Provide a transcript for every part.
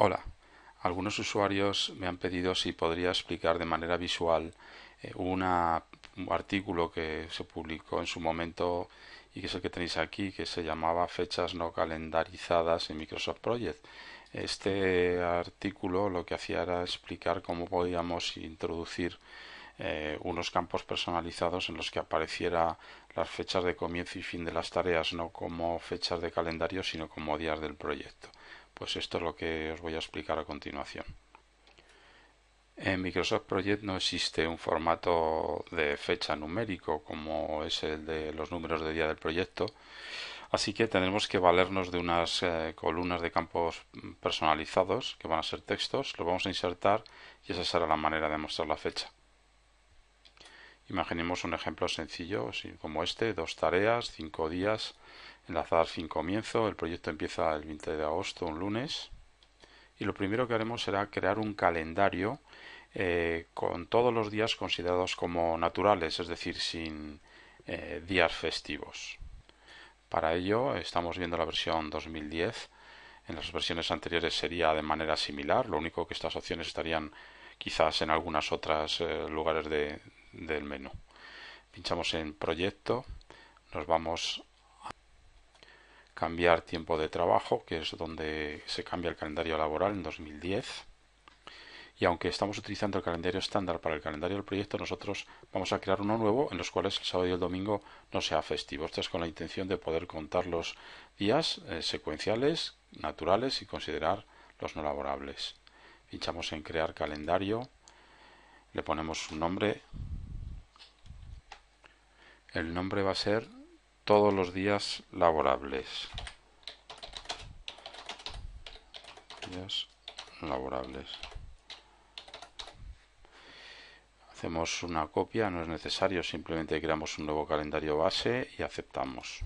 Hola, algunos usuarios me han pedido si podría explicar de manera visual un artículo que se publicó en su momento y que es el que tenéis aquí, que se llamaba Fechas no calendarizadas en Microsoft Project. Este artículo lo que hacía era explicar cómo podíamos introducir unos campos personalizados en los que apareciera las fechas de comienzo y fin de las tareas, no como fechas de calendario, sino como días del proyecto. Pues esto es lo que os voy a explicar a continuación. En Microsoft Project no existe un formato de fecha numérico como es el de los números de día del proyecto, así que tendremos que valernos de unas columnas de campos personalizados que van a ser textos, los vamos a insertar y esa será la manera de mostrar la fecha. Imaginemos un ejemplo sencillo como este, dos tareas, 5 días, enlazar fin comienzo, el proyecto empieza el 20 de agosto, un lunes, y lo primero que haremos será crear un calendario con todos los días considerados como naturales, es decir, sin días festivos. Para ello estamos viendo la versión 2010. En las versiones anteriores sería de manera similar, lo único que estas opciones estarían quizás en algunas otras lugares del menú. Pinchamos en proyecto, nos vamos a cambiar tiempo de trabajo, que es donde se cambia el calendario laboral en 2010. Y aunque estamos utilizando el calendario estándar para el calendario del proyecto, nosotros vamos a crear uno nuevo en los cuales el sábado y el domingo no sea festivo. Esto es con la intención de poder contar los días secuenciales, naturales y considerar los no laborables. Pinchamos en crear calendario, le ponemos un nombre. El nombre va a ser todos los días laborables. Días laborables. Hacemos una copia, no es necesario, simplemente creamos un nuevo calendario base y aceptamos.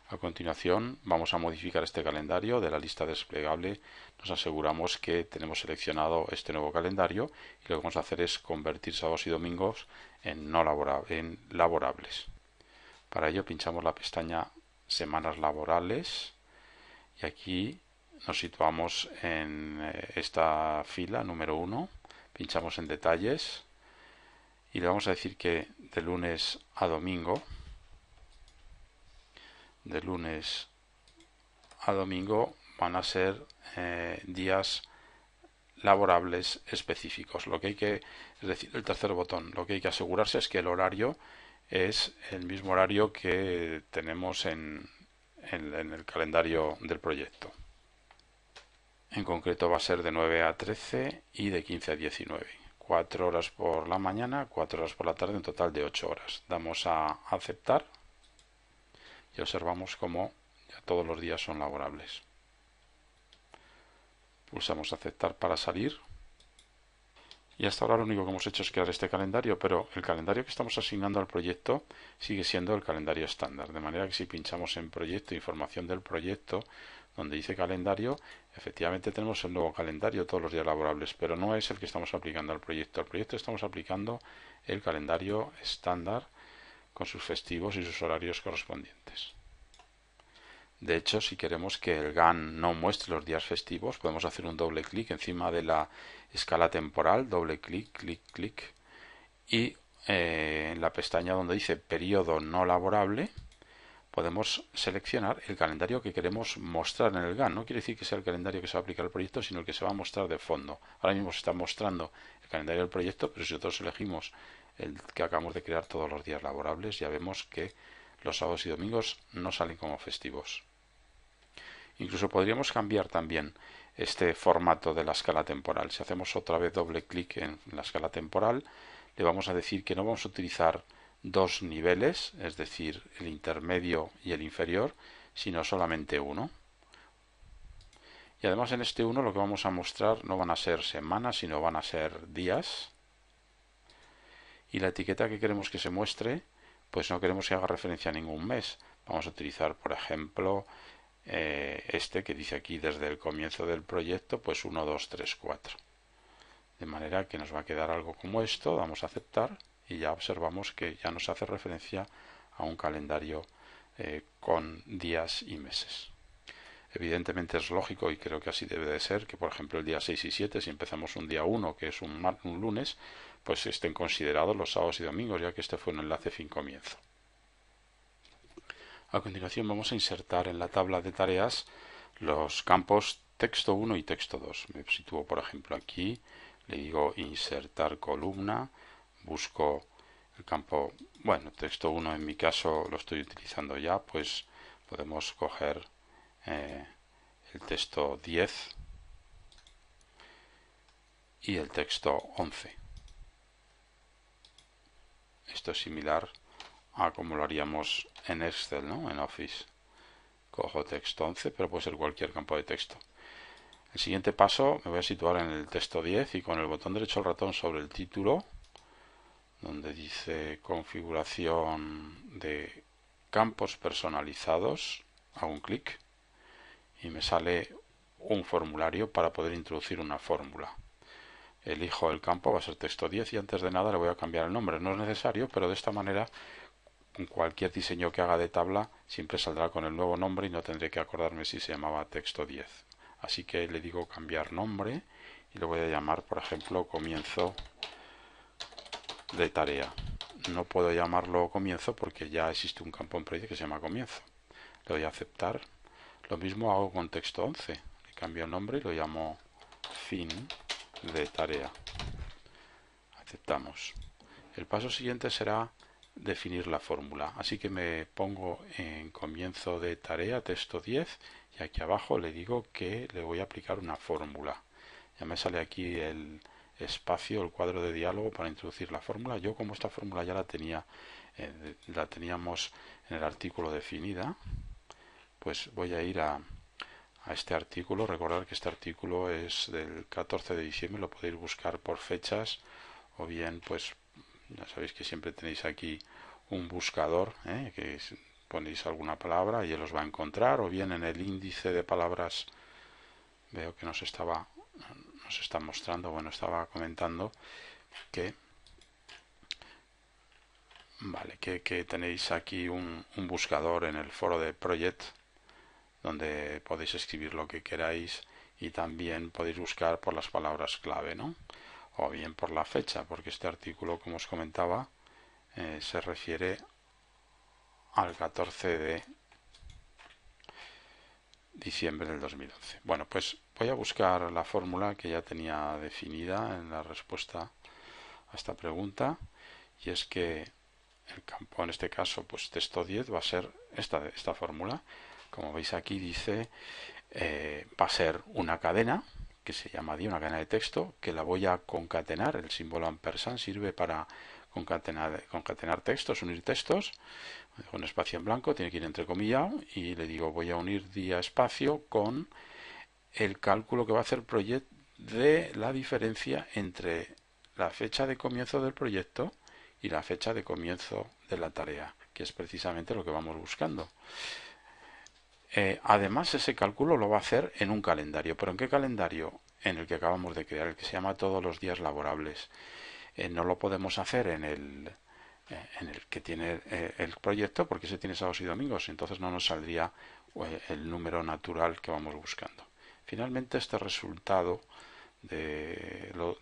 A continuación vamos a modificar este calendario de la lista desplegable. Nos aseguramos que tenemos seleccionado este nuevo calendario y lo que vamos a hacer es convertir sábados y domingos en laborables. Para ello pinchamos la pestaña Semanas laborales y aquí nos situamos en esta fila número 1. Pinchamos en detalles y le vamos a decir que de lunes a domingo van a ser días laborables específicos. Es decir, el tercer botón, lo que hay que asegurarse es que el horario es el mismo horario que tenemos en el calendario del proyecto. En concreto va a ser de 9 a 13 y de 15 a 19. 4 horas por la mañana, 4 horas por la tarde, un total de 8 horas. Damos a aceptar y observamos cómo ya todos los días son laborables. Pulsamos aceptar para salir. Y hasta ahora lo único que hemos hecho es crear este calendario, pero el calendario que estamos asignando al proyecto sigue siendo el calendario estándar. De manera que si pinchamos en proyecto, información del proyecto, donde dice calendario, efectivamente tenemos el nuevo calendario todos los días laborables, pero no es el que estamos aplicando al proyecto. Al proyecto estamos aplicando el calendario estándar con sus festivos y sus horarios correspondientes. De hecho, si queremos que el GAN no muestre los días festivos, podemos hacer un doble clic encima de la escala temporal, doble clic, clic, clic, y en la pestaña donde dice periodo no laborable, podemos seleccionar el calendario que queremos mostrar en el GAN. No quiere decir que sea el calendario que se va a aplicar al proyecto, sino el que se va a mostrar de fondo. Ahora mismo se está mostrando el calendario del proyecto, pero si nosotros elegimos el que acabamos de crear todos los días laborables, ya vemos que los sábados y domingos no salen como festivos. Incluso podríamos cambiar también este formato de la escala temporal. Si hacemos otra vez doble clic en la escala temporal, le vamos a decir que no vamos a utilizar dos niveles, es decir, el intermedio y el inferior, sino solamente uno. Y además en este uno lo que vamos a mostrar no van a ser semanas, sino van a ser días. Y la etiqueta que queremos que se muestre, pues no queremos que haga referencia a ningún mes. Vamos a utilizar, por ejemplo, este que dice aquí desde el comienzo del proyecto, pues 1, 2, 3, 4. De manera que nos va a quedar algo como esto, damos a aceptar y ya observamos que ya nos hace referencia a un calendario con días y meses. Evidentemente es lógico y creo que así debe de ser que, por ejemplo, el día 6 y 7, si empezamos un día 1, que es un lunes, pues estén considerados los sábados y domingos, ya que este fue un enlace fin comienzo. A continuación vamos a insertar en la tabla de tareas los campos texto 1 y texto 2. Me sitúo, por ejemplo, aquí, le digo insertar columna, busco el campo, bueno, texto 1 en mi caso lo estoy utilizando ya, pues podemos coger el texto 10 y el texto 11. Esto es similar a como lo haríamos en Excel, ¿no? En Office. Cojo texto 11, pero puede ser cualquier campo de texto. El siguiente paso me voy a situar en el texto 10 y con el botón derecho del ratón sobre el título, donde dice configuración de campos personalizados, hago un clic y me sale un formulario para poder introducir una fórmula. Elijo el campo, va a ser texto 10 y antes de nada le voy a cambiar el nombre. No es necesario, pero de esta manera cualquier diseño que haga de tabla siempre saldrá con el nuevo nombre y no tendré que acordarme si se llamaba texto 10. Así que le digo cambiar nombre y le voy a llamar, por ejemplo, comienzo de tarea. No puedo llamarlo comienzo porque ya existe un campo en proyecto que se llama comienzo. Le doy a aceptar. Lo mismo hago con texto 11. Le cambio el nombre y lo llamo fin de tarea. Aceptamos. El paso siguiente será definir la fórmula. Así que me pongo en comienzo de tarea, texto 10, y aquí abajo le digo que le voy a aplicar una fórmula. Ya me sale aquí el espacio, el cuadro de diálogo para introducir la fórmula. Yo como esta fórmula ya la teníamos en el artículo definida, pues voy a ir a este artículo. Recordar que este artículo es del 14 de diciembre, lo podéis buscar por fechas o bien pues ya sabéis que siempre tenéis aquí un buscador, que ponéis alguna palabra y él os va a encontrar, o bien en el índice de palabras veo que nos está mostrando, bueno, estaba comentando que vale, que tenéis aquí un buscador en el foro de Project donde podéis escribir lo que queráis y también podéis buscar por las palabras clave, ¿no? O bien por la fecha, porque este artículo, como os comentaba, se refiere al 14 de diciembre del 2011. Bueno, pues voy a buscar la fórmula que ya tenía definida en la respuesta a esta pregunta, y es que el campo, en este caso, pues texto 10 va a ser esta fórmula. Como veis aquí dice, va a ser una cadena que se llama una cadena de texto, que la voy a concatenar. El símbolo ampersand sirve para concatenar textos, unir textos. Un espacio en blanco, tiene que ir entrecomillado y le digo voy a unir día espacio con el cálculo que va a hacer Project de la diferencia entre la fecha de comienzo del proyecto y la fecha de comienzo de la tarea, que es precisamente lo que vamos buscando. Además, ese cálculo lo va a hacer en un calendario. ¿Pero en qué calendario? En el que acabamos de crear, el que se llama todos los días laborables. No lo podemos hacer en el que tiene el proyecto, porque ese tiene sábados y domingos, entonces no nos saldría el número natural que vamos buscando. Finalmente, este resultado lo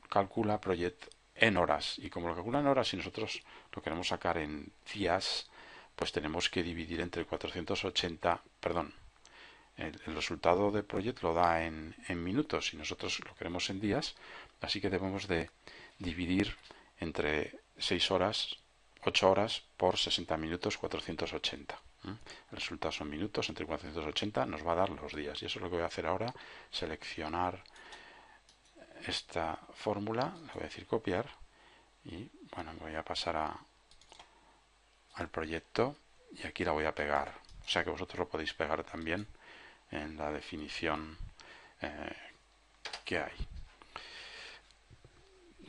calcula Project en horas, y como lo calcula en horas y nosotros lo queremos sacar en días, pues tenemos que dividir entre 480, perdón, el resultado de Project lo da en minutos y nosotros lo queremos en días, así que debemos de dividir entre 6 horas, 8 horas por 60 minutos, 480. El resultado son minutos, entre 480 nos va a dar los días. Y eso es lo que voy a hacer ahora, seleccionar esta fórmula, le voy a decir copiar, y bueno, me voy a pasar al proyecto y aquí la voy a pegar. O sea que vosotros lo podéis pegar también en la definición que hay.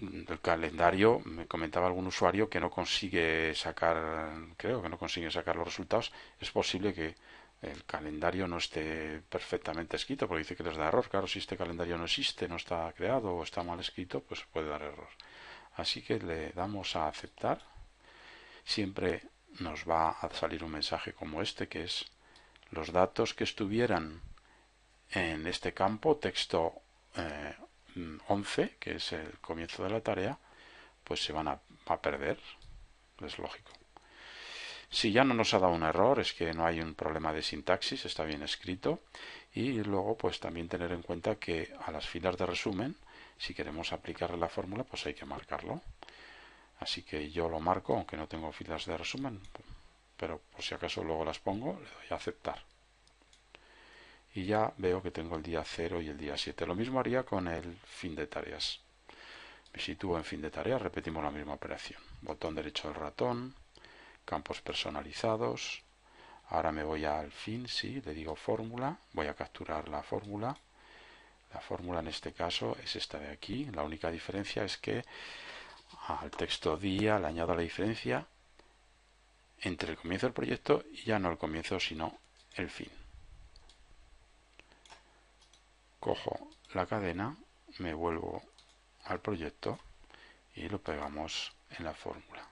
Del calendario, me comentaba algún usuario que no consigue sacar, creo que no consigue sacar los resultados. Es posible que el calendario no esté perfectamente escrito, porque dice que les da error. Claro, si este calendario no existe, no está creado o está mal escrito, pues puede dar error. Así que le damos a aceptar. Siempre nos va a salir un mensaje como este, que es los datos que estuvieran en este campo texto 11, que es el comienzo de la tarea, pues se van a perder, es lógico. Si ya no nos ha dado un error, es que no hay un problema de sintaxis, está bien escrito. Y luego pues también tener en cuenta que a las filas de resumen, si queremos aplicarle la fórmula, pues hay que marcarlo. Así que yo lo marco, aunque no tengo filas de resumen, pero por si acaso luego las pongo, le doy a aceptar. Y ya veo que tengo el día 0 y el día 7. Lo mismo haría con el fin de tareas. Me sitúo en fin de tareas, repetimos la misma operación. Botón derecho del ratón, campos personalizados. Ahora me voy al fin, sí, le digo fórmula, voy a capturar la fórmula. La fórmula en este caso es esta de aquí. La única diferencia es que al texto día le añado la diferencia entre el comienzo del proyecto y ya no el comienzo, sino el fin. Cojo la cadena, me vuelvo al proyecto y lo pegamos en la fórmula.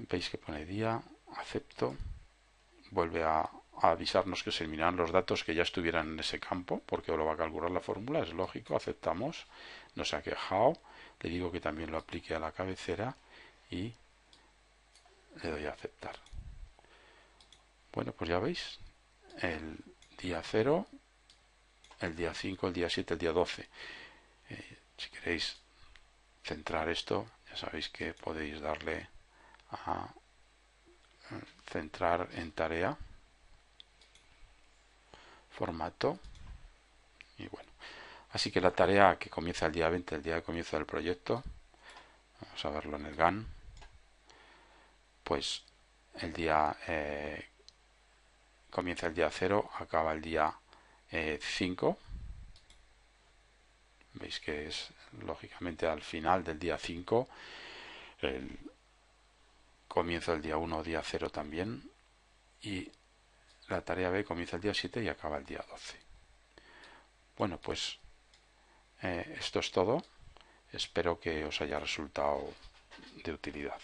Veis que pone día, acepto, vuelve a avisarnos que se eliminarán los datos que ya estuvieran en ese campo, porque lo va a calcular la fórmula, es lógico, aceptamos, no se ha quejado, le digo que también lo aplique a la cabecera y le doy a aceptar. Bueno, pues ya veis, el día 0, el día 5, el día 7, el día 12. Si queréis centrar esto, ya sabéis que podéis darle a centrar en tarea, formato, y bueno, así que la tarea que comienza el día 20, el día de comienzo del proyecto, vamos a verlo en el GAN, pues el día comienza el día 0, acaba el día 5. Veis que es lógicamente al final del día 5, el comienzo del día 1, día 0 también, y la tarea B comienza el día 7 y acaba el día 12. Bueno, pues esto es todo. Espero que os haya resultado de utilidad.